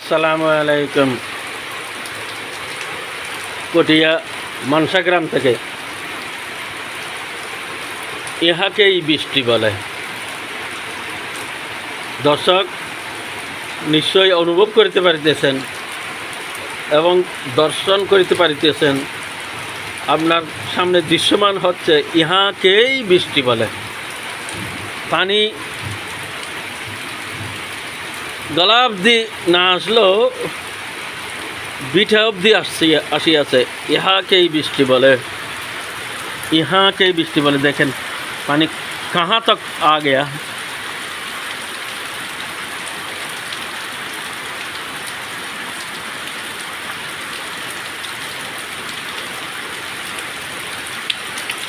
আসসালামু আলাইকুম। কটিয়া মানসা গ্রাম থেকে। ইহাকেই বৃষ্টি বলে। দর্শক নিশ্চয়ই অনুভব করিতে পারিতেছেন এবং দর্শন করিতে পারিতেছেন। আপনার সামনে দৃশ্যমান হচ্ছে ইহাকেই বৃষ্টি বলে। পানি গলা অবধি না আসলেও বিঠা অবধি আসিয়াছে। ইহাকেই বৃষ্টি বলে, ইহাকেই বৃষ্টি বলে। দেখেন পানি কাहाँ तक आ गया।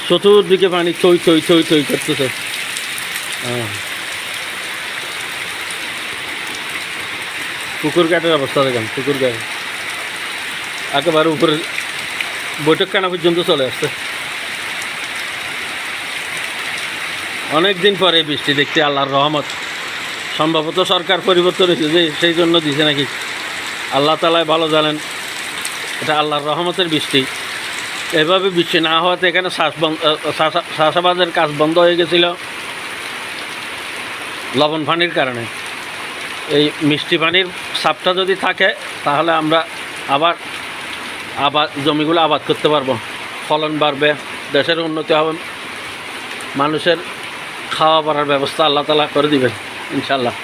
চতুর্দিকে পানি থই থই থই থই করতেছে। পুকুর ঘাটের অবস্থা দেখেন, পুকুর ঘাট একেবারে উপরে বৈঠকখানা পর্যন্ত চলে আসছে। অনেক দিন পরে বৃষ্টি দেখতে, আল্লাহর রহমত। সম্ভবত সরকার পরিবর্তন হয়েছে যে সেই জন্য দিছে নাকি, আল্লাহ তাআলাই ভালো জানেন। এটা আল্লাহর রহমতের বৃষ্টি। এভাবে বৃষ্টি না হওয়াতে এখানে চাষাবাদের কাজ বন্ধ হয়ে গেছিল লবণ পানির কারণে। এই মিষ্টি পানির সাপটা যদি থাকে তাহলে আমরা আবার জমিগুলো আবাদ করতে পারবো, ফলন বাড়বে, দেশের উন্নতি হবে, মানুষের খাওয়া পড়ার ব্যবস্থা আল্লাহ তাআলা করে দিবেন ইনশাআল্লাহ।